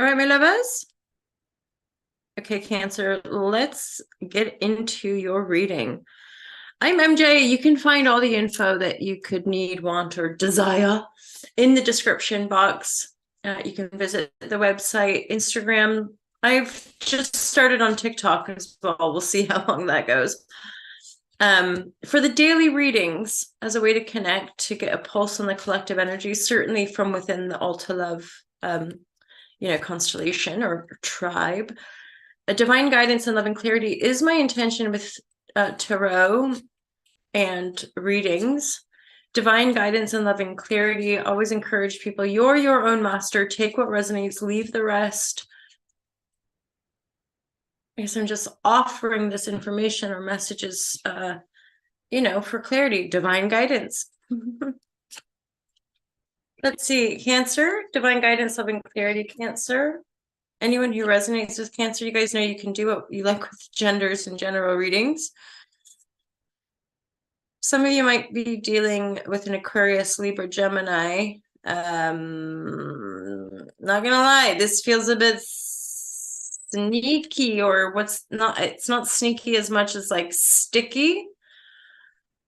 All right, my lovers. Okay, Cancer, let's get into your reading. I'm MJ. You can find all the info that you could need, want, or desire in the description box. You can visit the website, Instagram. I've just started on TikTok as well. We'll see how long that goes. For the daily readings, as a way to connect, to get a pulse on the collective energy, certainly from within the Alta Love constellation or tribe. A divine guidance and love and clarity is my intention with tarot and readings. Divine guidance and love and clarity. Always encourage people, you're your own master. Take what resonates, leave the rest. I guess I'm just offering this information or messages, for clarity, divine guidance. Let's see, Cancer, divine guidance, love and clarity, Cancer. Anyone who resonates with Cancer, you guys know you can do what you like with genders and general readings. Some of you might be dealing with an Aquarius, Libra, Gemini. Not gonna lie, this feels a bit sneaky, or it's not sneaky as much as like sticky.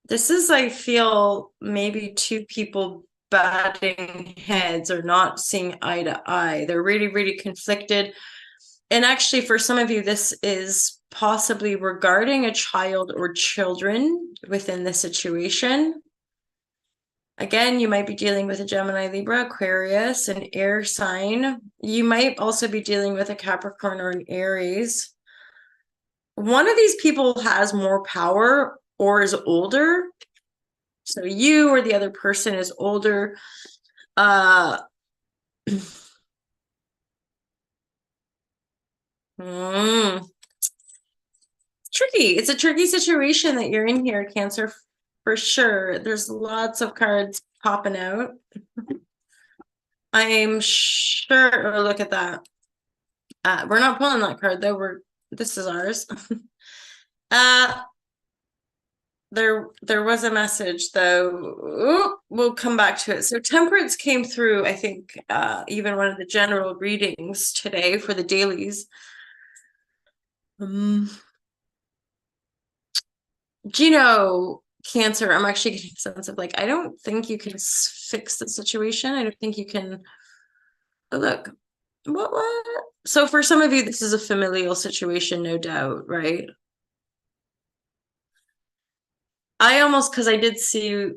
This is, I feel, maybe two people batting heads or not seeing eye to eye. They're really, really conflicted. And actually, for some of you, this is possibly regarding a child or children within the situation. Again, you might be dealing with a Gemini, Libra, Aquarius, an air sign. You might also be dealing with a Capricorn or an Aries. One of these people has more power or is older. So you or the other person is older. Tricky. It's a tricky situation that you're in here, Cancer, for sure. There's lots of cards popping out. I'm sure. Oh, look at that. We're not pulling that card though. This is ours. There was a message though. Ooh, we'll come back to it. So Temperance came through, I think, even one of the general readings today for the dailies. Cancer, I'm actually getting a sense of like, I don't think you can fix the situation. I don't think you can. Oh, look, what? So for some of you, this is a familial situation, no doubt, right? I almost, because I did see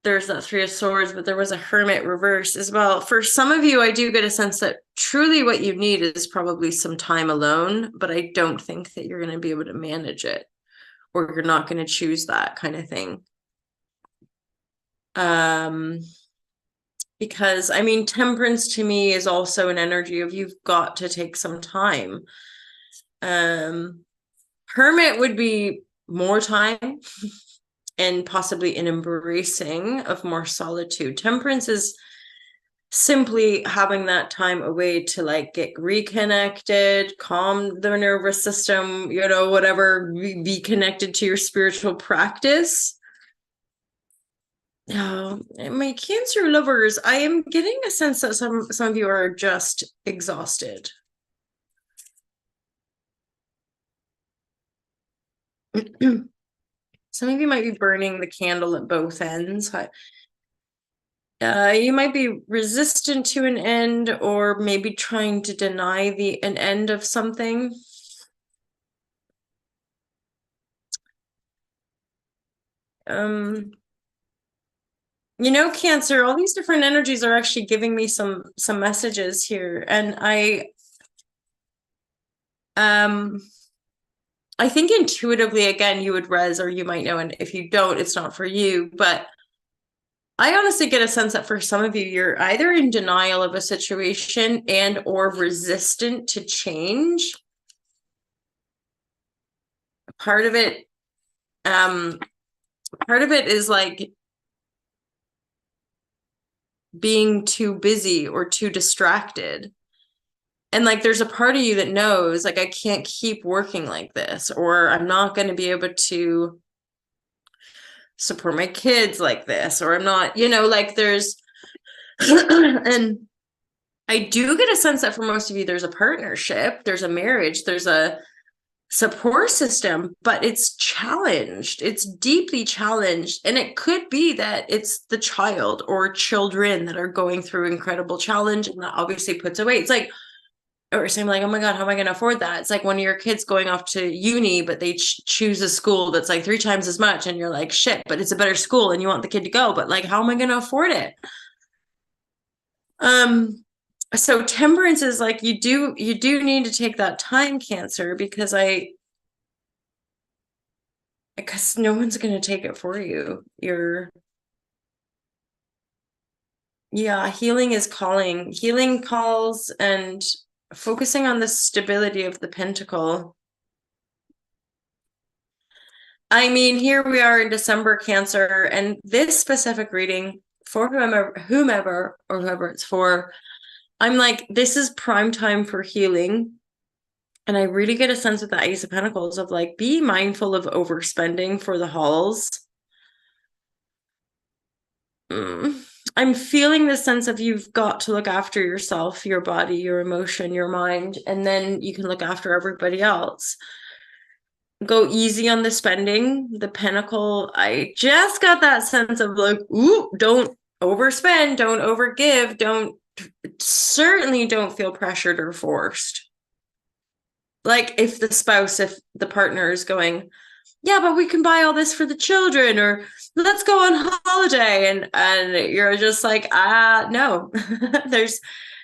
there's that Three of Swords, but there was a Hermit reverse as well. For some of you, I do get a sense that truly what you need is probably some time alone, but I don't think that you're going to be able to manage it, or you're not going to choose that kind of thing. Because I mean, Temperance to me is also an energy of you've got to take some time. Hermit would be more time and possibly an embracing of more solitude. Temperance is simply having that time away to like get reconnected, calm the nervous system, whatever, be connected to your spiritual practice. My Cancer lovers, I am getting a sense that some of you are just exhausted. Some of you might be burning the candle at both ends. You might be resistant to an end, or maybe trying to deny an end of something. Cancer, all these different energies are actually giving me some messages here, and I think intuitively, again, you would res, or you might know, and if you don't, it's not for you. But I honestly get a sense that for some of you, you're either in denial of a situation and or resistant to change. Part of it is like being too busy or too distracted. And like, there's a part of you that knows, like, I can't keep working like this, or I'm not going to be able to support my kids like this, or I'm not, like there's, and I do get a sense that for most of you, there's a partnership, there's a marriage, there's a support system, but it's challenged. It's deeply challenged. And it could be that it's the child or children that are going through incredible challenge. And that obviously puts away. It's like, or saying like, oh my God, how am I going to afford that? It's like one of your kids going off to uni, but they choose a school that's like 3 times as much. And you're like, shit, but it's a better school and you want the kid to go. But like, how am I going to afford it? So temperance is like, you do need to take that time, Cancer, because no one's going to take it for you. Yeah, healing is calling. Healing calls, and focusing on the stability of the pentacle. I mean, here we are in December, Cancer, and this specific reading for whomever or whoever it's for, I'm like, this is prime time for healing. And I really get a sense with the Ace of Pentacles of like, be mindful of overspending for the halls. I'm feeling the sense of you've got to look after yourself, your body, your emotion, your mind, and then you can look after everybody else. Go easy on the spending. The Pentacle, I just got that sense of like, ooh, don't overspend, don't overgive, certainly don't feel pressured or forced. Like if the partner is going, yeah, but we can buy all this for the children, or let's go on holiday, and you're just like, no, there's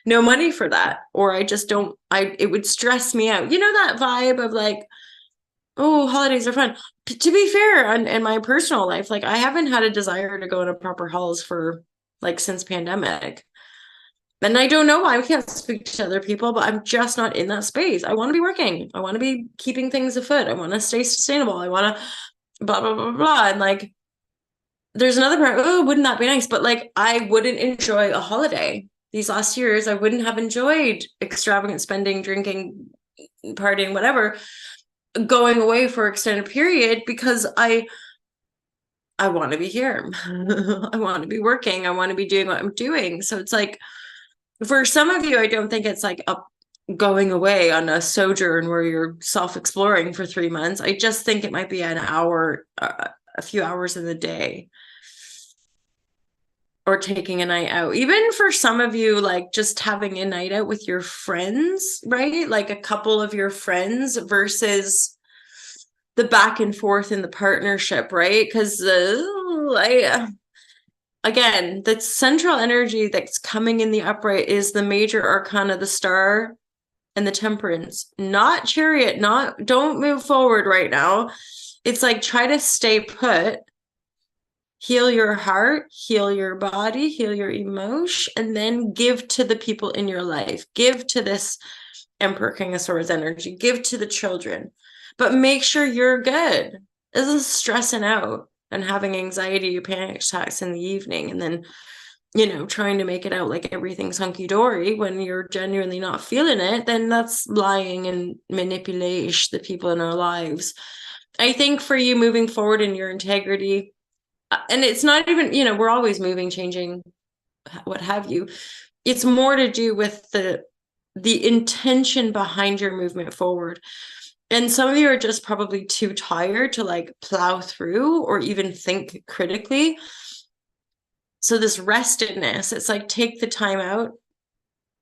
no money for that, or I just don't, it would stress me out. You know, that vibe of like, oh, holidays are fun. To be fair, in my personal life, like I haven't had a desire to go on a proper holidays for like since pandemic. And I don't know why. We can't speak to other people, but I'm just not in that space. I want to be working. I want to be keeping things afoot. I want to stay sustainable. I want to blah, blah, blah, blah. And like, there's another part, oh, wouldn't that be nice? But like, I wouldn't enjoy a holiday. These last years, I wouldn't have enjoyed extravagant spending, drinking, partying, whatever, going away for extended period, because I want to be here. I want to be working. I want to be doing what I'm doing. So it's like, for some of you, I don't think it's like going away on a sojourn where you're self-exploring for 3 months. I just think it might be an hour, a few hours in the day, or taking a night out. Even for some of you, like just having a night out with your friends, right? Like a couple of your friends versus the back and forth in the partnership, right? Because again, the central energy that's coming in the upright is the major arcana, the star and the temperance, not chariot, don't move forward right now. It's like, try to stay put, heal your heart, heal your body, heal your emotion, and then give to the people in your life. Give to this Emperor King of Swords energy, give to the children, but make sure you're good. This is stressing out and having anxiety, panic attacks in the evening, and then, you know, trying to make it out like everything's hunky-dory when you're genuinely not feeling it, then that's lying and manipulation the people in our lives. I think for you moving forward in your integrity, and it's not even, you know, we're always moving, changing, what have you. It's more to do with the intention behind your movement forward. And some of you are just probably too tired to like plow through or even think critically. So this restedness, it's like, take the time out.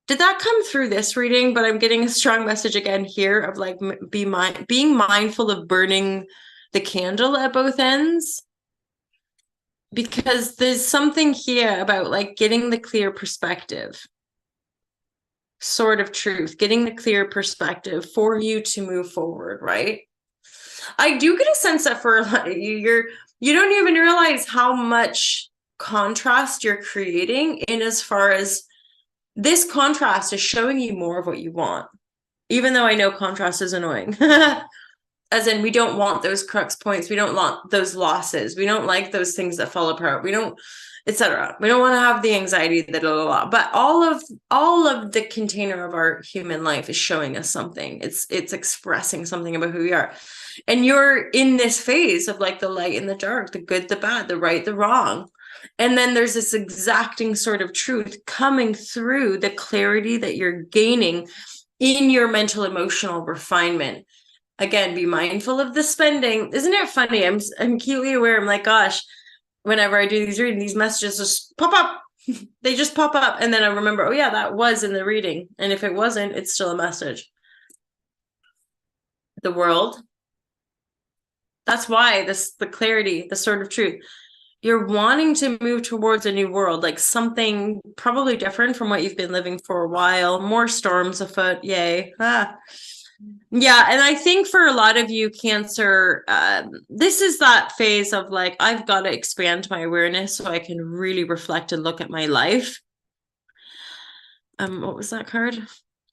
Did that come through this reading? But I'm getting a strong message again here of like, being mindful of burning the candle at both ends. Because there's something here about like getting the clear perspective, sort of truth, getting the clear perspective for you to move forward, right? I do get a sense that for you don't even realize how much contrast you're creating, in as far as this contrast is showing you more of what you want, even though I know contrast is annoying. As in, we don't want those crux points, we don't want those losses, we don't like those things that fall apart, we don't, etc. We don't want to have the anxiety that but all of the container of our human life is showing us something. It's expressing something about who we are. And you're in this phase of like the light and the dark, the good, the bad, the right, the wrong. And then there's this exacting sort of truth coming through the clarity that you're gaining in your mental emotional refinement. Again, be mindful of the spending. Isn't it funny? I'm acutely aware. I'm like, gosh, whenever I do these readings, these messages just pop up. They just pop up. And then I remember, oh yeah, that was in the reading. And if it wasn't, it's still a message. The world. That's why the clarity, the sort of truth. You're wanting to move towards a new world, like something probably different from what you've been living for a while, more storms afoot. Yay. Yeah. And I think for a lot of you, Cancer, this is that phase of like, I've got to expand my awareness so I can really reflect and look at my life. What was that card?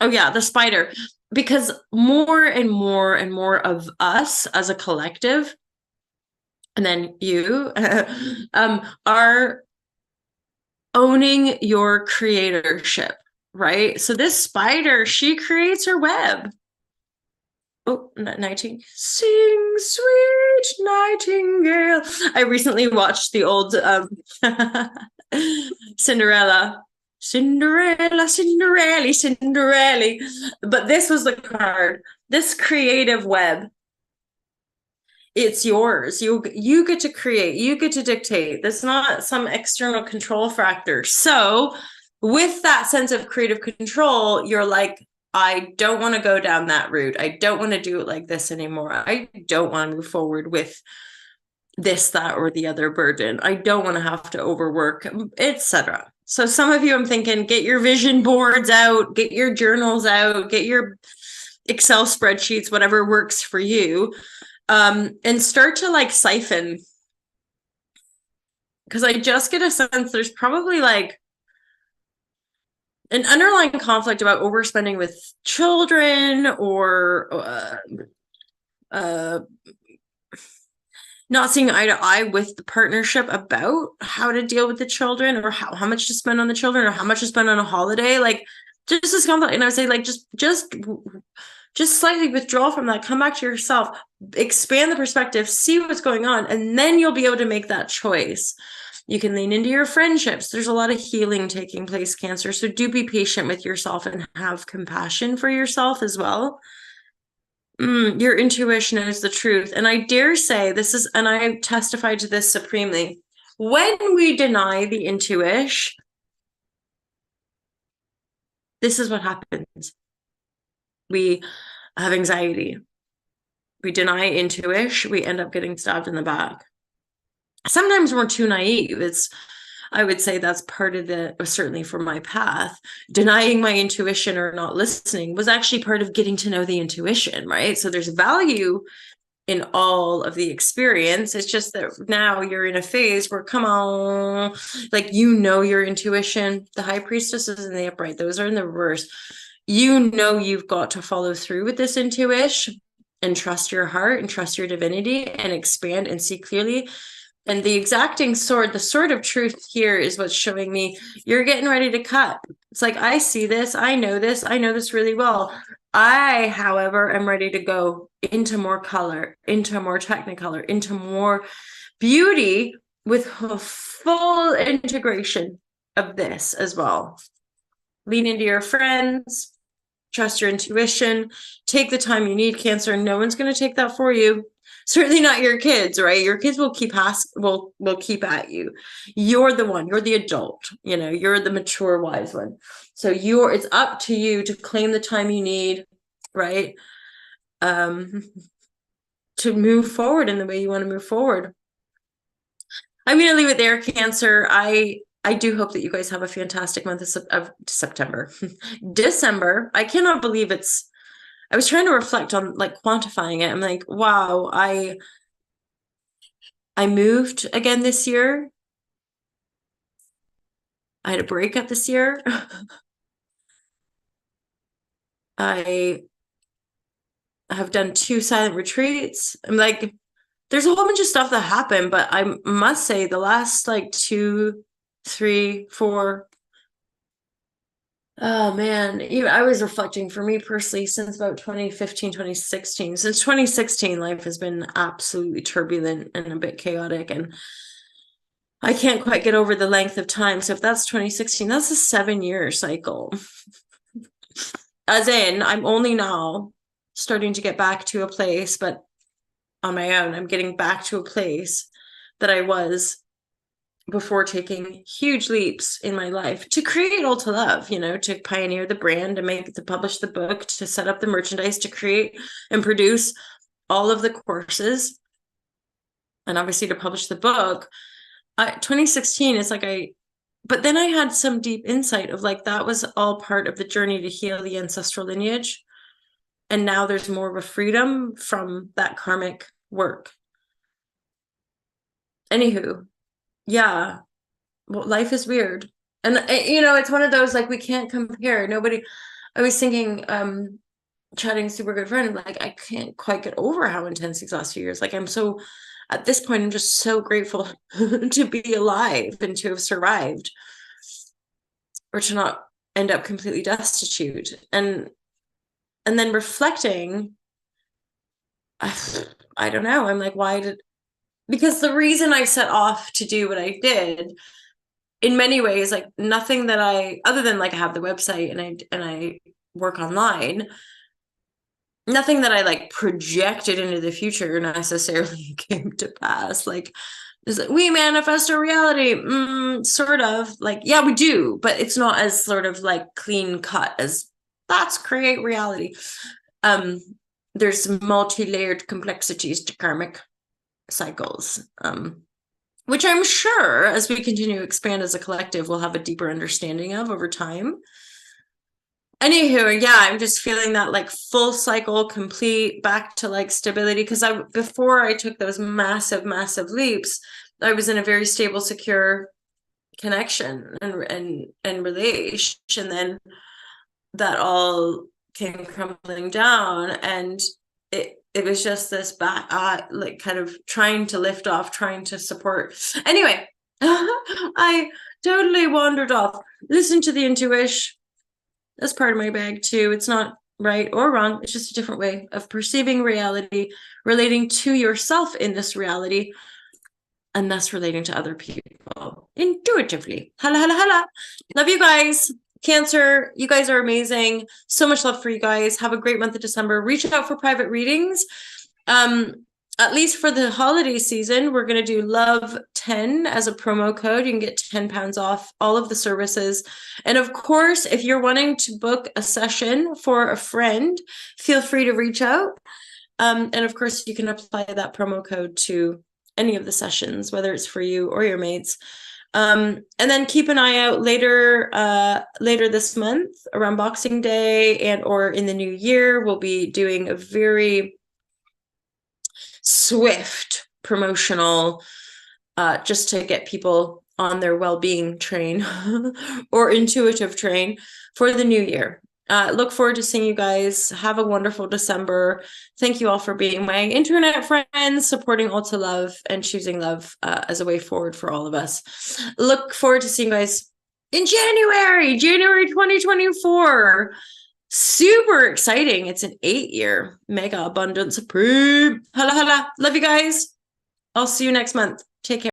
Oh yeah, the spider. Because more and more and more of us as a collective, and then you are owning your creatorship, right? So this spider, she creates her web. Oh, nightingale. Sing, sweet nightingale. I recently watched the old Cinderella. Cinderella, Cinderella, Cinderella. But this was the card. This creative web, it's yours. You get to create, you get to dictate. That's not some external control factor. So with that sense of creative control, you're like, I don't want to go down that route. I don't want to do it like this anymore. I don't want to move forward with this, that, or the other burden. I don't want to have to overwork, etc. So some of you, I'm thinking, get your vision boards out, get your journals out, get your Excel spreadsheets, whatever works for you. And start to like siphon, because I just get a sense there's probably like an underlying conflict about overspending with children, or not seeing eye to eye with the partnership about how to deal with the children, or how much to spend on the children, or how much to spend on a holiday. Like just this conflict. And I would say like just slightly withdraw from that, come back to yourself, expand the perspective, see what's going on, and then you'll be able to make that choice. You can lean into your friendships. There's a lot of healing taking place, Cancer. So do be patient with yourself and have compassion for yourself as well. Your intuition is the truth. And I dare say this is, and I testify to this supremely, when we deny the intuition, this is what happens. We have anxiety. We deny intuition. We end up getting stabbed in the back. Sometimes we're too naive. I would say that's part of certainly for my path, denying my intuition or not listening was actually part of getting to know the intuition, right? So there's value in all of the experience. It's just that now you're in a phase where, come on, like, your intuition. The high priestesses in the upright, those are in the reverse. You've got to follow through with this intuition and trust your heart and trust your divinity and expand and see clearly. And the exacting sword, the sword of truth here is what's showing me you're getting ready to cut. It's like, I see this. I know this really well. I, however, am ready to go into more color, into more technicolor, into more beauty with a full integration of this as well. Lean into your friends, trust your intuition, take the time you need, Cancer. No one's going to take that for you. Certainly not your kids, right? Your kids will keep will keep at you. You're the one, you're the adult, you're the mature, wise one. So it's up to you to claim the time you need, right? To move forward in the way you want to move forward. I'm going to leave it there, Cancer. I do hope that you guys have a fantastic month of September. December. I cannot believe I was trying to reflect on like quantifying it. I'm like, wow, I moved again this year. I had a breakup this year. I have done 2 silent retreats. I'm like, there's a whole bunch of stuff that happened, but I must say the last like 2, 3, 4. Oh man, I was reflecting for me personally since about 2015, 2016. Since 2016, life has been absolutely turbulent and a bit chaotic. And I can't quite get over the length of time. So if that's 2016, that's a 7-year cycle. As in, I'm only now starting to get back to a place, but on my own, I'm getting back to a place that I was before taking huge leaps in my life to create All to Love, to pioneer the brand, to publish the book, to set up the merchandise, to create and produce all of the courses, and obviously to publish the book. 2016 is like but then I had some deep insight of like, that was all part of the journey to heal the ancestral lineage. And now there's more of a freedom from that karmic work. Anywho, yeah, well, life is weird. And, it's one of those, like, we can't compare. I was thinking, chatting super good friend, like, I can't quite get over how intense these last few years. Like, at this point, I'm just so grateful to be alive and to have survived, or to not end up completely destitute. And then reflecting, I don't know. I'm like, because the reason I set off to do what I did, in many ways, like, nothing that other than like I have the website and I work online, nothing that I like projected into the future necessarily came to pass. Like, is it, we manifest our reality, sort of, like, yeah, we do, but it's not as sort of like clean cut as that's create reality. There's multi-layered complexities to karmic cycles, which I'm sure as we continue to expand as a collective, we'll have a deeper understanding of over time. Anywho, yeah, I'm just feeling that like full cycle, complete, back to like stability. Because before I took those massive, massive leaps, I was in a very stable, secure connection and relation. And then that all came crumbling down, and it was just this back, like, kind of trying to lift off, trying to support. Anyway, I totally wandered off. Listen to the intuition. That's part of my bag too. It's not right or wrong. It's just a different way of perceiving reality, relating to yourself in this reality, and thus relating to other people intuitively. Hala, hala, hala. Love you guys. Cancer, you guys are amazing. So much love for you guys. Have a great month of December. Reach out for private readings. At least for the holiday season, we're going to do Love 10 as a promo code. You can get £10 off all of the services. And of course, if you're wanting to book a session for a friend, feel free to reach out. And of course, you can apply that promo code to any of the sessions, whether it's for you or your mates. And then keep an eye out later this month around Boxing Day or in the new year. We'll be doing a very swift promotional, just to get people on their well-being train or intuitive train for the new year. Look forward to seeing you guys. Have a wonderful December. Thank you all for being my internet friends, supporting All to Love and choosing love as a way forward for all of us. Look forward to seeing you guys in January 2024. Super exciting. It's an 8-year mega abundance supreme. Hala hala. Love you guys. I'll see you next month. Take care.